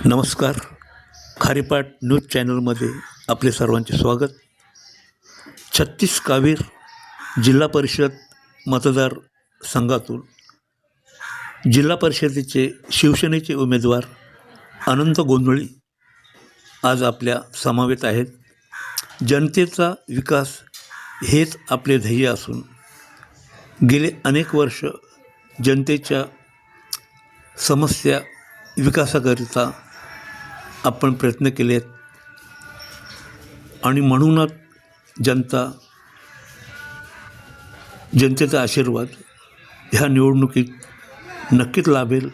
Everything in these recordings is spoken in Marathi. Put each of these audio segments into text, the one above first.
नमस्कार. खारीपाट न्यूज चॅनलमध्ये आपले सर्वांचे स्वागत. 36 कावीर जिल्हा परिषद मतदार संघातून जिल्हा परिषदेचे शिवसेनेचे उमेदवार अनंत गोंधळी आज आपल्या समवेत आहेत. जनतेचा विकास हेच आपले ध्येय असून गेले अनेक वर्ष जनतेच्या समस्या विकासाकरिता आपण प्रयत्न केले आहेत आणि म्हणूनच जनतेचा आशीर्वाद ह्या निवडणुकीत नक्कीच लाभेल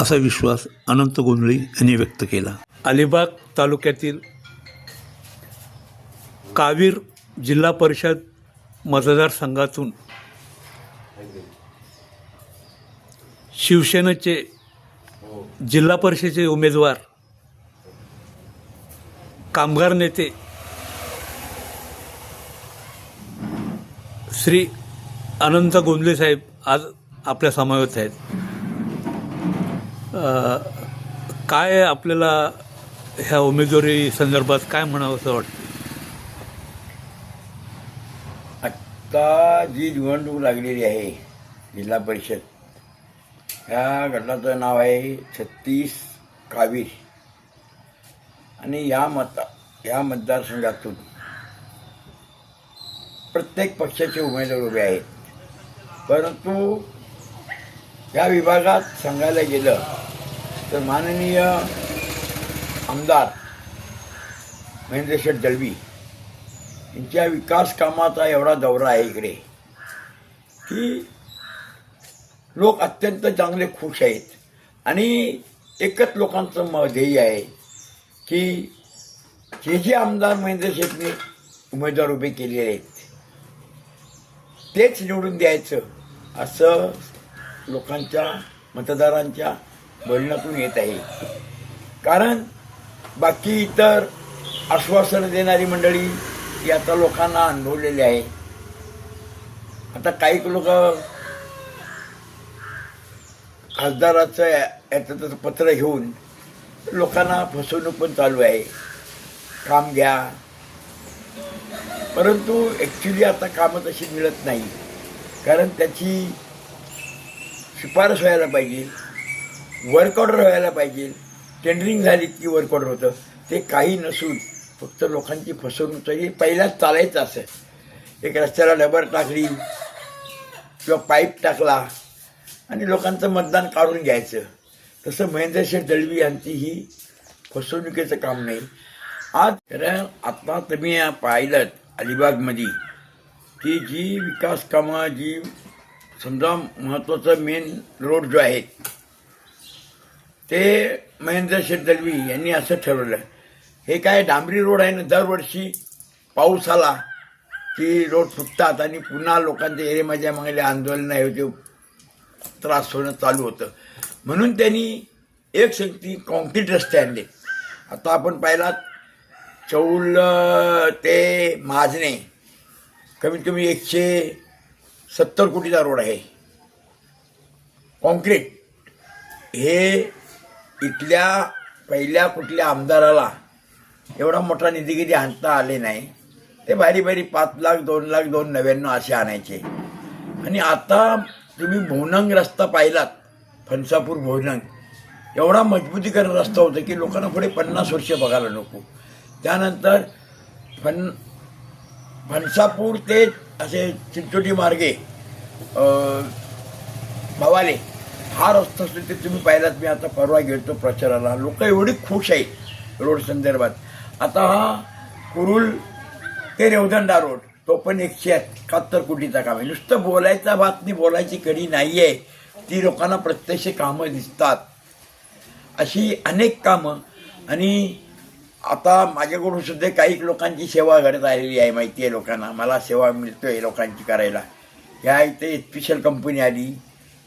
असा विश्वास अनंत गोंधळी यांनी व्यक्त केला. अलिबाग तालुक्यातील कावीर जिल्हा परिषद मतदारसंघातून शिवसेनेचे जिल्हा परिषदेचे उमेदवार कामगार नेते श्री अनंत गोंधळे साहेब आज आपल्या समवेत आहेत. काय आपल्याला ह्या उमेदवारी संदर्भात काय म्हणावं असं वाटतं? आत्ता जी निवडणूक लागलेली आहे जिल्हा परिषद, ह्या गटाचं नाव आहे 36 कावीर आणि या मतदारसंघातून प्रत्येक पक्षाचे उमेदवार उभे आहेत. परंतु या विभागात सांगायला गेलं तर माननीय आमदार महेंद्रशेठ दळवी यांच्या विकास कामाचा एवढा दौरा आहे इकडे की लोक अत्यंत चांगले खुश आहेत. आणि एकच लोकांचं ध्येय आहे की जे आमदार महेंद्र शेठने उमेदवार उभे केलेले आहेत तेच निवडून द्यायचं असं लोकांच्या मतदारांच्या बोलण्यातून येत आहे. कारण बाकी इतर आश्वासनं देणारी मंडळी ही आता लोकांना अनुभवलेली आहे. आता काही लोक खासदाराचं याचं पत्र घेऊन लोकांना फसवणूक पण चालू आहे, काम घ्या. परंतु ॲक्च्युली आता कामं तशी मिळत नाही. कारण त्याची शिफारस व्हायला पाहिजे, वर्क ऑर्डर व्हायला पाहिजे. टेंडरिंग झाली की वर्क ऑर्डर होतं, ते काही नसून फक्त लोकांची फसवणूक. हे पहिल्याच चालायचं असं, एक रस्त्याला रबर टाकली किंवा पाईप टाकला आणि लोकांचं मतदान काढून घ्यायचं. तसं महेंद्रशेठ दळवी यांची ही फसवणुकीचं काम नाही. आज आता तुम्ही पाहिलं अलिबागमध्ये की जी विकास कामं, जी समजा महत्त्वाचं मेन रोड जो आहे ते महेंद्रशेठ दळवी यांनी असं ठरवलं, हे काय डांबरी रोड आहे ना, दरवर्षी पाऊस आला की रोड फुटतात आणि पुन्हा लोकांच्या एरेमाच्या मागले आंदोलन होते, त्रास होणं चालू होतं. म्हणून त्यांनी एक संगती कॉन्क्रीट रस्ते आणले. आता आपण पाहिलात चौल ते माजणे कमीत कमी 170 कोटीचा रोड आहे कॉन्क्रीट. हे इथल्या पहिल्या कुठल्या आमदाराला एवढा मोठा निधी किती आणता आले नाही. ते बारी 5 लाख 2 लाख 299 असे आणायचे. आणि आता तुम्ही भोवनंग रस्ता पाहिलात, फणसापूर भोवनंग, एवढा मजबूतीकरण रस्ता होता की लोकांना पुढे 50 वर्ष बघायला नको. त्यानंतर फणसापूर ते असे चिंचोटी मार्गे भवाले हा रस्ता ते तुम्ही पाहिलात. मी आता परवा गेलो प्रचाराला, लोक एवढी खुश आहेत रोड संदर्भात. आता हा कुरुल ते रेवदंडा रोड, तो पण 171 कोटीचा काम आहे. नुसतं बोलायचा बातमी, बोलायची कडी नाही आहे, ती लोकांना प्रत्यक्ष कामं दिसतात. अशी अनेक कामं. आणि आता माझ्याकडून सुद्धा काही लोकांची सेवा घडत आलेली आहे, माहिती आहे लोकांना. मला सेवा मिळतोय लोकांची करायला. ह्या इथे स्पेशल कंपनी आली,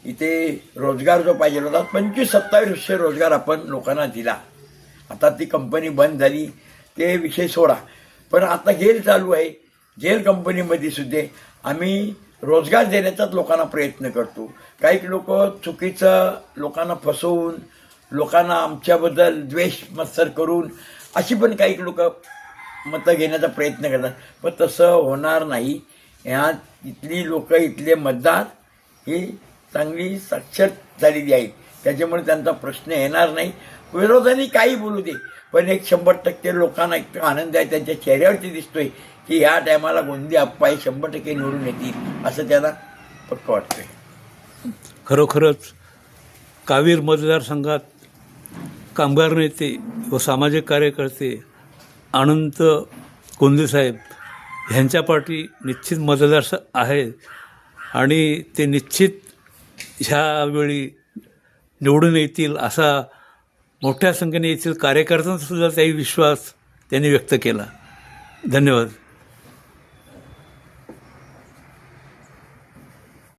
इथे रोजगार जो पाहिजे होता 25-2700 रोजगार आपण लोकांना दिला. आता ती कंपनी बंद झाली, ते विषय सोडा. पण आता जेल चालू आहे, जेल कंपनीमध्ये सुद्धा आम्ही रोजगार देण्याचाच लोकांना प्रयत्न करतो. काही लोक चुकीचं लोकांना फसवून लोकांना आमच्याबद्दल द्वेष मत्सर करून अशी पण काही लोक मतं घेण्याचा प्रयत्न करतात, पण तसं होणार नाही. ह्या इथली लोक, इथले मतदार ही चांगली साक्षर झालेली आहेत, त्याच्यामुळे त्यांचा प्रश्न येणार नाही. विरोधाने काही बोलू दे, पण एक 100% लोकांना एक आनंद आहे, त्यांच्या चेहऱ्यावरती दिसतोय की ह्या टायमाला गोंदी आप्पा हे 100% निवडून येतील असं त्यांना पक्क वाटतंय. खरोखरच कावीर मतदारसंघात कामगार नेते व सामाजिक कार्यकर्ते अनंत गोंदेसाहेब ह्यांच्या पाठी निश्चित मतदार आहे आणि ते निश्चित ह्यावेळी निवडून येतील असा मोठ्या संख्येने येथील कार्यकर्त्यांचासुद्धा त्याही विश्वास त्यांनी व्यक्त केला. धन्यवाद.